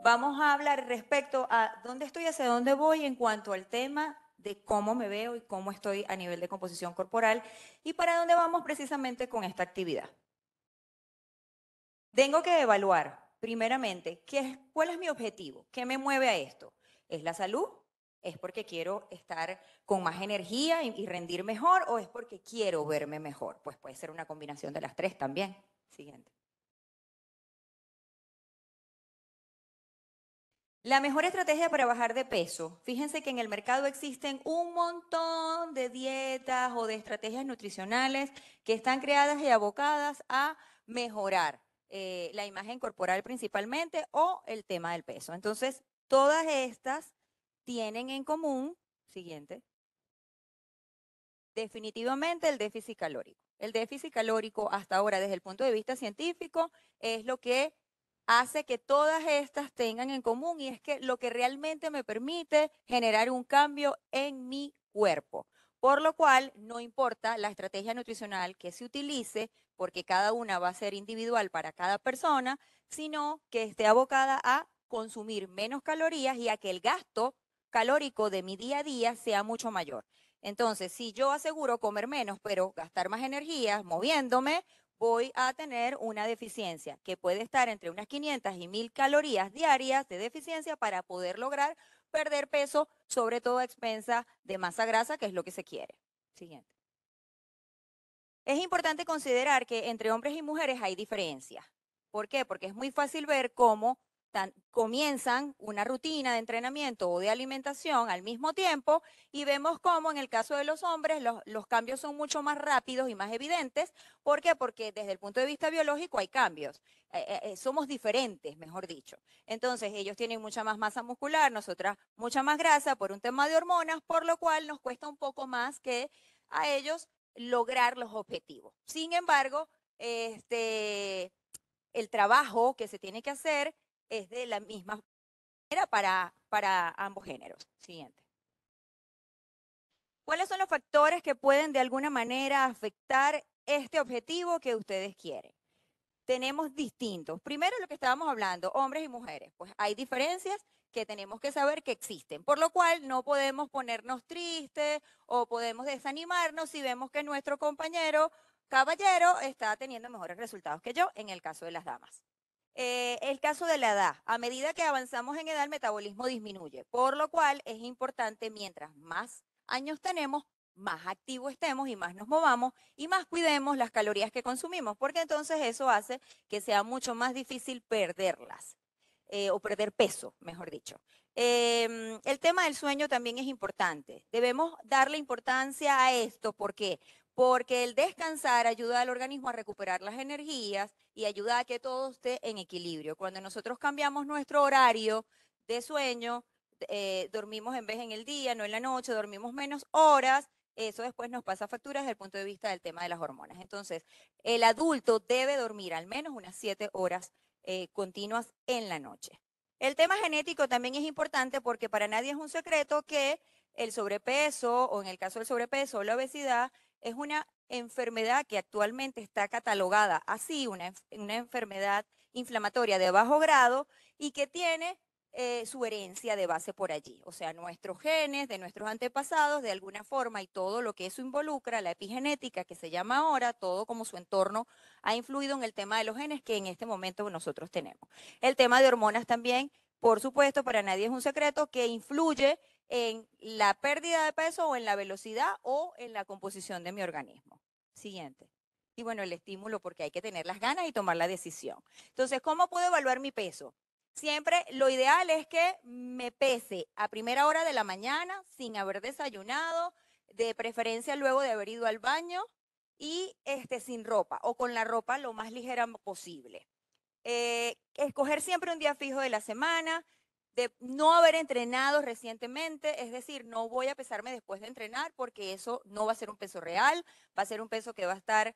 Vamos a hablar respecto a dónde estoy, hacia dónde voy en cuanto al tema de cómo me veo y cómo estoy a nivel de composición corporal y para dónde vamos precisamente con esta actividad. Tengo que evaluar, primeramente, cuál es mi objetivo, qué me mueve a esto. ¿Es la salud? ¿Es porque quiero estar con más energía y rendir mejor o es porque quiero verme mejor? Pues puede ser una combinación de las tres también. Siguiente. La mejor estrategia para bajar de peso. Fíjense que en el mercado existen un montón de dietas o de estrategias nutricionales que están creadas y abocadas a mejorar la imagen corporal principalmente o el tema del peso. Entonces, todas estas tienen en común, siguiente, definitivamente el déficit calórico. El déficit calórico hasta ahora desde el punto de vista científico es lo que hace que todas estas tengan en común y es que lo que realmente me permite generar un cambio en mi cuerpo. Por lo cual, no importa la estrategia nutricional que se utilice, porque cada una va a ser individual para cada persona, sino que esté abocada a consumir menos calorías y a que el gasto calórico de mi día a día sea mucho mayor. Entonces, si yo aseguro comer menos, pero gastar más energía moviéndome, voy a tener una deficiencia que puede estar entre unas 500 y 1000 calorías diarias de deficiencia para poder lograr perder peso, sobre todo a expensa de masa grasa, que es lo que se quiere. Siguiente. Es importante considerar que entre hombres y mujeres hay diferencias. ¿Por qué? Porque es muy fácil ver cómo comienzan una rutina de entrenamiento o de alimentación al mismo tiempo y vemos cómo en el caso de los hombres los cambios son mucho más rápidos y más evidentes. ¿Por qué? Porque desde el punto de vista biológico hay cambios. Somos diferentes, mejor dicho. Entonces ellos tienen mucha más masa muscular, nosotras mucha más grasa por un tema de hormonas, por lo cual nos cuesta un poco más que a ellos lograr los objetivos. Sin embargo, el trabajo que se tiene que hacer es de la misma manera para ambos géneros. Siguiente. ¿Cuáles son los factores que pueden de alguna manera afectar este objetivo que ustedes quieren? Tenemos distintos. Primero lo que estábamos hablando, hombres y mujeres. Pues hay diferencias que tenemos que saber que existen, por lo cual no podemos ponernos tristes o podemos desanimarnos si vemos que nuestro compañero caballero está teniendo mejores resultados que yo, en el caso de las damas. El caso de la edad, a medida que avanzamos en edad, el metabolismo disminuye, por lo cual es importante, mientras más años tenemos, más activos estemos y más nos movamos y más cuidemos las calorías que consumimos, porque entonces eso hace que sea mucho más difícil perderlas o perder peso, mejor dicho. El tema del sueño también es importante. Debemos darle importancia a esto. ¿Por qué? Porque el descansar ayuda al organismo a recuperar las energías y ayuda a que todo esté en equilibrio. Cuando nosotros cambiamos nuestro horario de sueño, dormimos en vez en el día, no en la noche, dormimos menos horas, eso después nos pasa facturas desde el punto de vista del tema de las hormonas. Entonces, el adulto debe dormir al menos unas 7 horas continuas en la noche. El tema genético también es importante porque para nadie es un secreto que el sobrepeso, o en el caso del sobrepeso o la obesidad, es una enfermedad que actualmente está catalogada así, una enfermedad inflamatoria de bajo grado y que tiene su herencia de base por allí. O sea, nuestros genes de nuestros antepasados, de alguna forma, y todo lo que eso involucra, la epigenética que se llama ahora, todo como su entorno ha influido en el tema de los genes que en este momento nosotros tenemos. El tema de hormonas también, por supuesto, para nadie es un secreto que influye en la pérdida de peso o en la velocidad o en la composición de mi organismo. Siguiente. Y bueno, el estímulo porque hay que tener las ganas y tomar la decisión. Entonces, ¿cómo puedo evaluar mi peso? Siempre lo ideal es que me pese a primera hora de la mañana sin haber desayunado, de preferencia luego de haber ido al baño y sin ropa o con la ropa lo más ligera posible. Escoger siempre un día fijo de la semana, de no haber entrenado recientemente, es decir, no voy a pesarme después de entrenar porque eso no va a ser un peso real, va a ser un peso que va a estar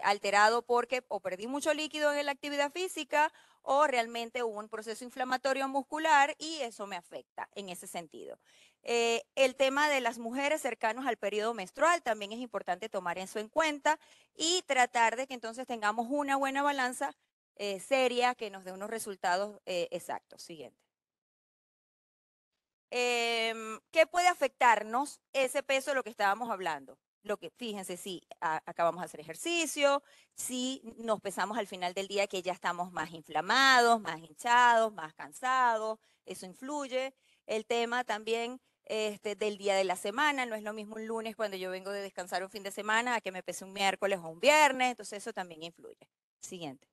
alterado porque o perdí mucho líquido en la actividad física o realmente hubo un proceso inflamatorio muscular y eso me afecta en ese sentido. El tema de las mujeres cercanos al periodo menstrual también es importante tomar eso en cuenta y tratar de que entonces tengamos una buena balanza seria que nos dé unos resultados exactos. Siguiente. ¿Qué puede afectarnos ese peso de lo que estábamos hablando? Fíjense, si acabamos de hacer ejercicio, si nos pesamos al final del día que ya estamos más inflamados, más hinchados, más cansados, eso influye. El tema también del día de la semana, no es lo mismo un lunes cuando yo vengo de descansar un fin de semana a que me pese un miércoles o un viernes, entonces eso también influye. Siguiente.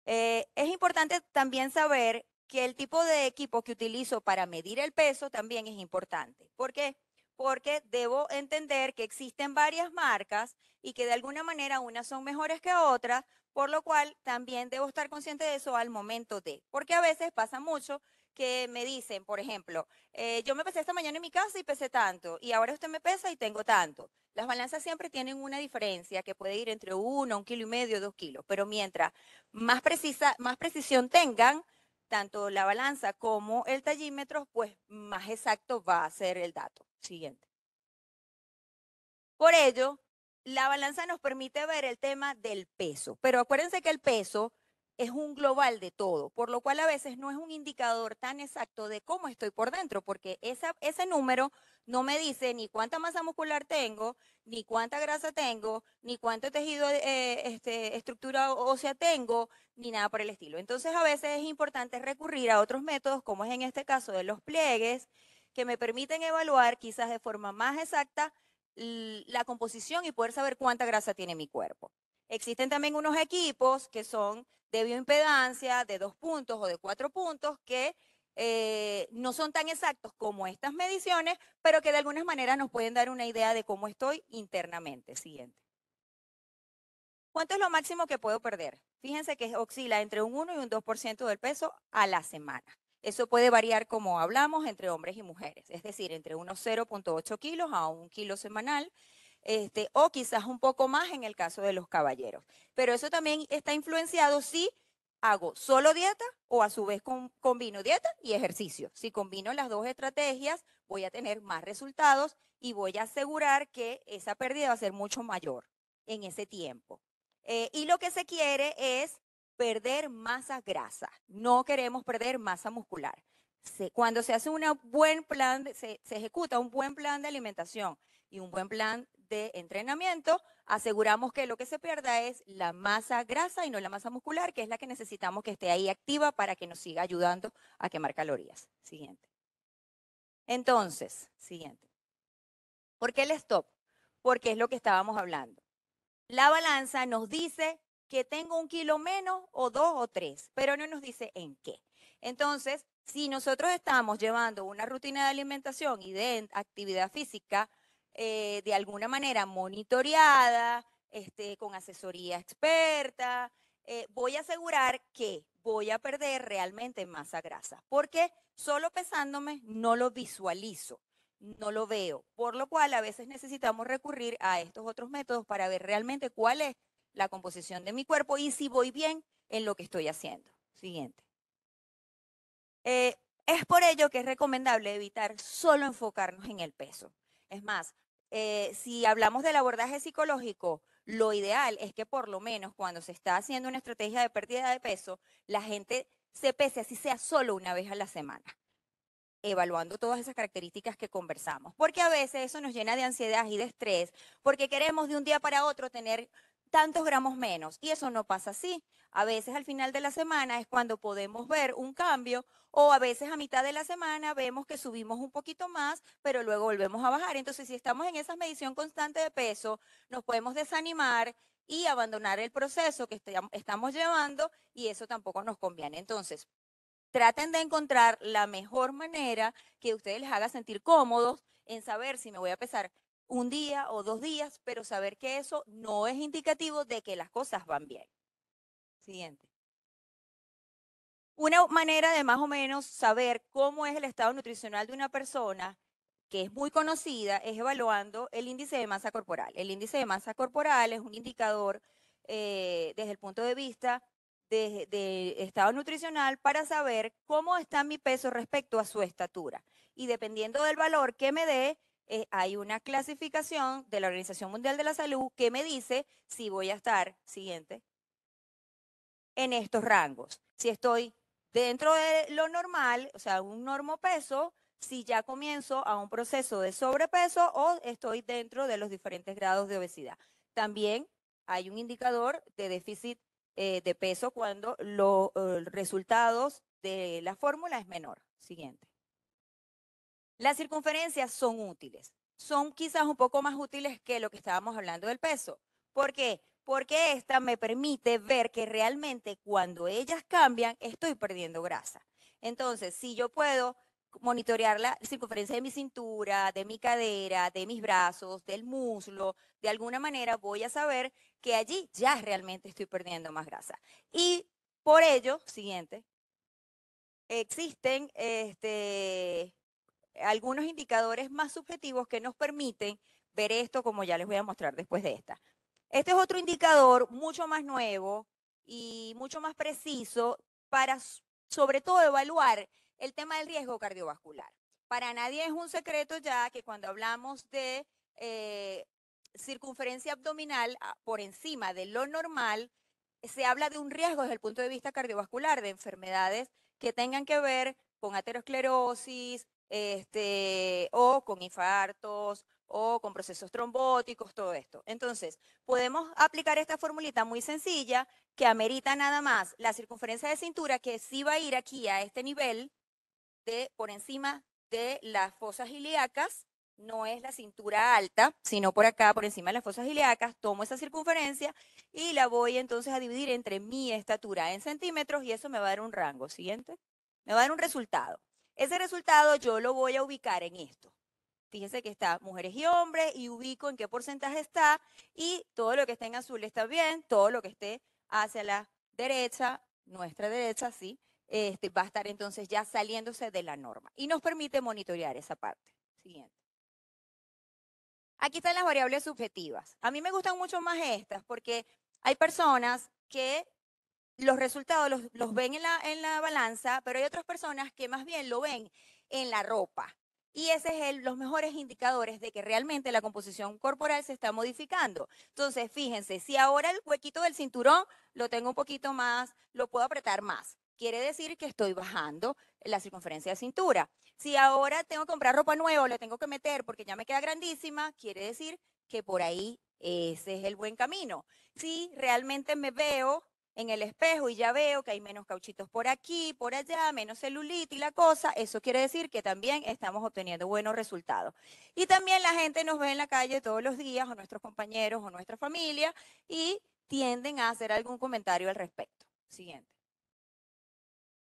Es importante también saber que el tipo de equipo que utilizo para medir el peso también es importante. ¿Por qué? Porque debo entender que existen varias marcas y que de alguna manera unas son mejores que otras, por lo cual también debo estar consciente de eso al momento de. Porque a veces pasa mucho que me dicen, por ejemplo, yo me pesé esta mañana en mi casa y pesé tanto, y ahora usted me pesa y tengo tanto. Las balanzas siempre tienen una diferencia que puede ir entre 1, 1,5 kilos, 2 kilos, pero mientras más precisión tengan, tanto la balanza como el tallímetro, pues más exacto va a ser el dato. Siguiente. Por ello, la balanza nos permite ver el tema del peso, pero acuérdense que el peso es un global de todo, por lo cual a veces no es un indicador tan exacto de cómo estoy por dentro, porque ese número no me dice ni cuánta masa muscular tengo, ni cuánta grasa tengo, ni cuánto tejido, estructura ósea tengo, ni nada por el estilo. Entonces a veces es importante recurrir a otros métodos, como es en este caso de los pliegues, que me permiten evaluar quizás de forma más exacta la composición y poder saber cuánta grasa tiene mi cuerpo. Existen también unos equipos que son de bioimpedancia, de 2 puntos o de 4 puntos, que no son tan exactos como estas mediciones, pero que de alguna manera nos pueden dar una idea de cómo estoy internamente. Siguiente. ¿Cuánto es lo máximo que puedo perder? Fíjense que oscila entre un 1 y un 2% del peso a la semana. Eso puede variar, como hablamos, entre hombres y mujeres, es decir, entre unos 0,8 kilos a 1 kilo semanal, o quizás un poco más en el caso de los caballeros. Pero eso también está influenciado si hago solo dieta o a su vez combino dieta y ejercicio. Si combino las dos estrategias, voy a tener más resultados y voy a asegurar que esa pérdida va a ser mucho mayor en ese tiempo. Y lo que se quiere es perder masa grasa. No queremos perder masa muscular. Cuando se hace un buen plan, se ejecuta un buen plan de alimentación y un buen plan de entrenamiento, aseguramos que lo que se pierda es la masa grasa y no la masa muscular, que es la que necesitamos que esté ahí activa para que nos siga ayudando a quemar calorías. Siguiente. Entonces, siguiente. ¿Por qué el stop? Porque es lo que estábamos hablando. La balanza nos dice que tengo 1 kilo menos o 2 o 3, pero no nos dice en qué. Entonces, si nosotros estamos llevando una rutina de alimentación y de actividad física de alguna manera monitoreada, con asesoría experta, voy a asegurar que voy a perder realmente masa grasa, porque solo pesándome no lo visualizo, no lo veo, por lo cual a veces necesitamos recurrir a estos otros métodos para ver realmente cuál es la composición de mi cuerpo y si voy bien en lo que estoy haciendo. Siguiente. Es por ello que es recomendable evitar solo enfocarnos en el peso. Es más, si hablamos del abordaje psicológico, lo ideal es que por lo menos cuando se está haciendo una estrategia de pérdida de peso, la gente se pese así sea solo una vez a la semana, evaluando todas esas características que conversamos, porque a veces eso nos llena de ansiedad y de estrés, porque queremos de un día para otro tener tantos gramos menos, y eso no pasa así. A veces al final de la semana es cuando podemos ver un cambio, o a veces a mitad de la semana vemos que subimos un poquito más, pero luego volvemos a bajar. Entonces, si estamos en esa medición constante de peso, nos podemos desanimar y abandonar el proceso que estamos llevando, y eso tampoco nos conviene. Entonces, traten de encontrar la mejor manera que ustedes les haga sentir cómodos en saber si me voy a pesar un día o 2 días, pero saber que eso no es indicativo de que las cosas van bien. Siguiente. Una manera de más o menos saber cómo es el estado nutricional de una persona, que es muy conocida, es evaluando el índice de masa corporal. El índice de masa corporal es un indicador desde el punto de vista de estado nutricional para saber cómo está mi peso respecto a su estatura. Y dependiendo del valor que me dé, hay una clasificación de la Organización Mundial de la Salud que me dice si voy a estar, siguiente, en estos rangos. Si estoy dentro de lo normal, o sea, un normopeso, si ya comienzo a un proceso de sobrepeso o estoy dentro de los diferentes grados de obesidad. También hay un indicador de déficit de peso cuando los resultados de la fórmula es menor. Siguiente. Las circunferencias son útiles. Son quizás un poco más útiles que lo que estábamos hablando del peso. ¿Por qué? Porque esta me permite ver que realmente cuando ellas cambian, estoy perdiendo grasa. Entonces, si yo puedo monitorear la circunferencia de mi cintura, de mi cadera, de mis brazos, del muslo, de alguna manera voy a saber que allí ya realmente estoy perdiendo más grasa. Y por ello, siguiente, existen algunos indicadores más subjetivos que nos permiten ver esto, como ya les voy a mostrar después de esta. Este es otro indicador mucho más nuevo y mucho más preciso para, sobre todo, evaluar el tema del riesgo cardiovascular. Para nadie es un secreto ya que cuando hablamos de circunferencia abdominal por encima de lo normal, se habla de un riesgo desde el punto de vista cardiovascular, de enfermedades que tengan que ver con aterosclerosis, o con infartos, o con procesos trombóticos, todo esto. Entonces, podemos aplicar esta formulita muy sencilla que amerita nada más la circunferencia de cintura, que sí va a ir aquí a este nivel de por encima de las fosas ilíacas, no es la cintura alta, sino por acá, por encima de las fosas ilíacas, tomo esa circunferencia y la voy entonces a dividir entre mi estatura en centímetros y eso me va a dar un rango. Siguiente. Me va a dar un resultado. Ese resultado yo lo voy a ubicar en esto. Fíjense que está mujeres y hombres y ubico en qué porcentaje está y todo lo que esté en azul está bien, todo lo que esté hacia la derecha, nuestra derecha, sí, va a estar entonces ya saliéndose de la norma y nos permite monitorear esa parte. Siguiente. Aquí están las variables subjetivas. A mí me gustan mucho más estas porque hay personas que los resultados los ven en la balanza, pero hay otras personas que más bien lo ven en la ropa. Y ese es los mejores indicadores de que realmente la composición corporal se está modificando. Entonces, fíjense, si ahora el huequito del cinturón lo tengo un poquito más, lo puedo apretar más. Quiere decir que estoy bajando la circunferencia de cintura. Si ahora tengo que comprar ropa nueva o la tengo que meter porque ya me queda grandísima, quiere decir que por ahí ese es el buen camino. Si realmente me veo en el espejo y ya veo que hay menos cauchitos por aquí, por allá, menos celulitis y la cosa, eso quiere decir que también estamos obteniendo buenos resultados. Y también la gente nos ve en la calle todos los días, o nuestros compañeros, o nuestra familia, y tienden a hacer algún comentario al respecto. Siguiente.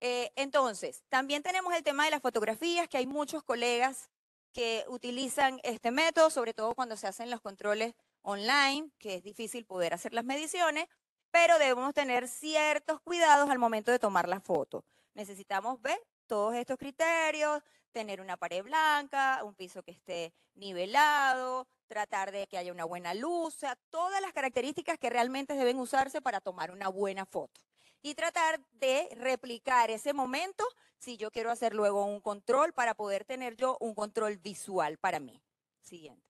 Entonces, también tenemos el tema de las fotografías, que hay muchos colegas que utilizan este método, sobre todo cuando se hacen los controles online, que es difícil poder hacer las mediciones, pero debemos tener ciertos cuidados al momento de tomar la foto. Necesitamos ver todos estos criterios, tener una pared blanca, un piso que esté nivelado, tratar de que haya una buena luz, o sea, todas las características que realmente deben usarse para tomar una buena foto y tratar de replicar ese momento si yo quiero hacer luego un control para poder tener yo un control visual para mí. Siguiente.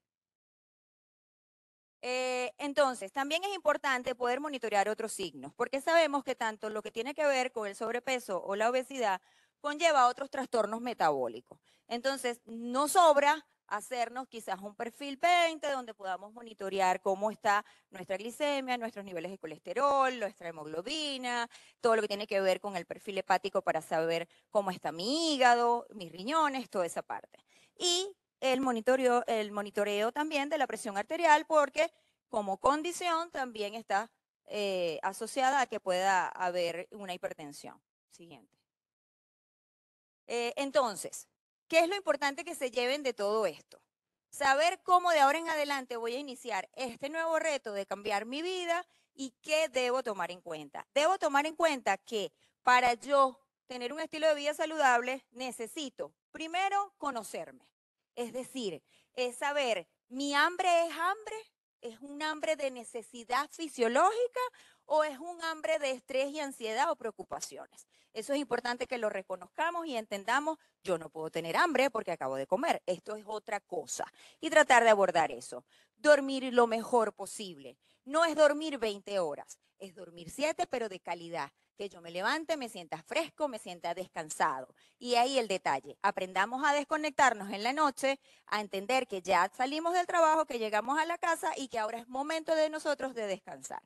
Entonces, también es importante poder monitorear otros signos, porque sabemos que tanto lo que tiene que ver con el sobrepeso o la obesidad conlleva otros trastornos metabólicos. Entonces, no sobra hacernos quizás un perfil 20 donde podamos monitorear cómo está nuestra glicemia, nuestros niveles de colesterol, nuestra hemoglobina, todo lo que tiene que ver con el perfil hepático para saber cómo está mi hígado, mis riñones, toda esa parte. Y el monitoreo también de la presión arterial porque como condición también está asociada a que pueda haber una hipertensión. Siguiente. Entonces, ¿qué es lo importante que se lleven de todo esto? Saber cómo de ahora en adelante voy a iniciar este nuevo reto de cambiar mi vida y qué debo tomar en cuenta. Debo tomar en cuenta que para yo tener un estilo de vida saludable necesito primero conocerme. Es decir, es saber, ¿mi hambre es un hambre de necesidad fisiológica o es un hambre de estrés y ansiedad o preocupaciones. Eso es importante que lo reconozcamos y entendamos, yo no puedo tener hambre porque acabo de comer, esto es otra cosa. Y tratar de abordar eso. Dormir lo mejor posible. No es dormir 20 horas, es dormir 7, pero de calidad. Que yo me levante, me sienta fresco, me sienta descansado. Y ahí el detalle, aprendamos a desconectarnos en la noche, a entender que ya salimos del trabajo, que llegamos a la casa y que ahora es momento de nosotros de descansar.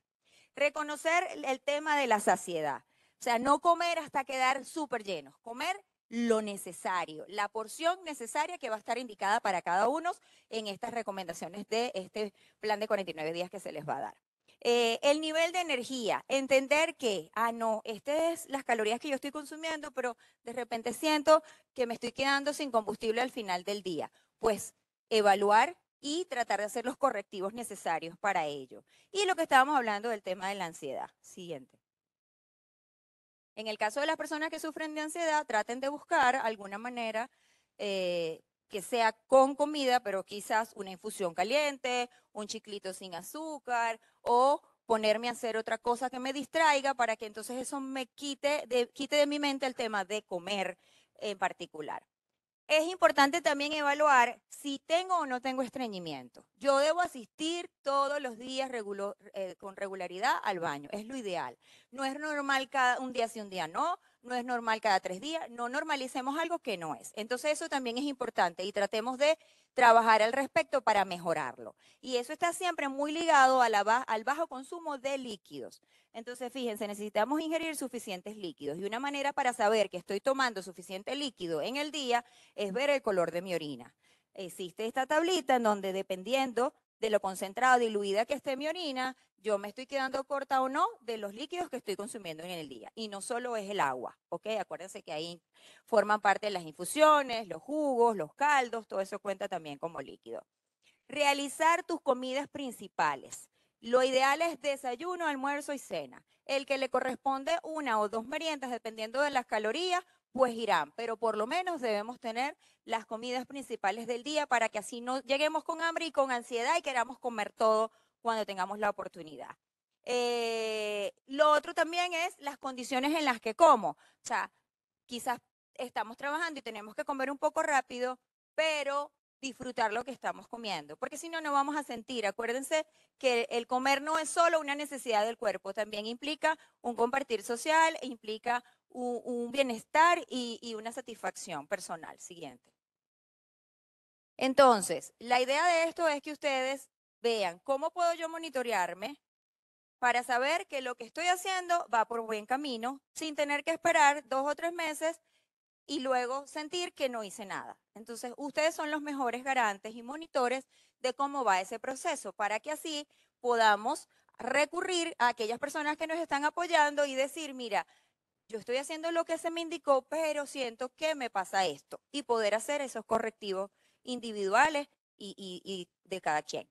Reconocer el tema de la saciedad. O sea, no comer hasta quedar súper llenos, comer lo necesario, la porción necesaria que va a estar indicada para cada uno en estas recomendaciones de este plan de 49 días que se les va a dar. El nivel de energía, entender que, no, estas es las calorías que yo estoy consumiendo, pero de repente siento que me estoy quedando sin combustible al final del día. Pues evaluar y tratar de hacer los correctivos necesarios para ello. Y lo que estábamos hablando del tema de la ansiedad. Siguiente. En el caso de las personas que sufren de ansiedad, traten de buscar alguna manera que sea con comida, pero quizás una infusión caliente, un chiclito sin azúcar o ponerme a hacer otra cosa que me distraiga para que entonces eso me quite de mi mente el tema de comer en particular. Es importante también evaluar si tengo o no tengo estreñimiento. Yo debo asistir todos los días con regularidad al baño, es lo ideal. No es normal cada un día sí, un día no, no es normal cada 3 días, no normalicemos algo que no es. Entonces eso también es importante y tratemos de trabajar al respecto para mejorarlo. Y eso está siempre muy ligado a al bajo consumo de líquidos. Entonces, fíjense, necesitamos ingerir suficientes líquidos. Y una manera para saber que estoy tomando suficiente líquido en el día es ver el color de mi orina. Existe esta tablita en donde dependiendo de lo concentrado, diluida que esté mi orina, yo me estoy quedando corta o no de los líquidos que estoy consumiendo en el día. Y no solo es el agua, ¿ok? Acuérdense que ahí forman parte las infusiones, los jugos, los caldos, todo eso cuenta también como líquido. Realizar tus comidas principales. Lo ideal es desayuno, almuerzo y cena. El que le corresponde una o dos meriendas, dependiendo de las calorías, pues irán. Pero por lo menos debemos tener las comidas principales del día para que así no lleguemos con hambre y con ansiedad y queramos comer todo cuando tengamos la oportunidad. Lo otro también es las condiciones en las que como. O sea, quizás estamos trabajando y tenemos que comer un poco rápido, pero disfrutar lo que estamos comiendo, porque si no, no vamos a sentir. Acuérdense que el comer no es solo una necesidad del cuerpo, también implica un compartir social, implica un bienestar y una satisfacción personal. Siguiente. Entonces, la idea de esto es que ustedes vean cómo puedo yo monitorearme para saber que lo que estoy haciendo va por buen camino, sin tener que esperar 2 o 3 meses y luego sentir que no hice nada. Entonces, ustedes son los mejores garantes y monitores de cómo va ese proceso, para que así podamos recurrir a aquellas personas que nos están apoyando y decir, mira, yo estoy haciendo lo que se me indicó, pero siento que me pasa esto, y poder hacer esos correctivos individuales y de cada quien.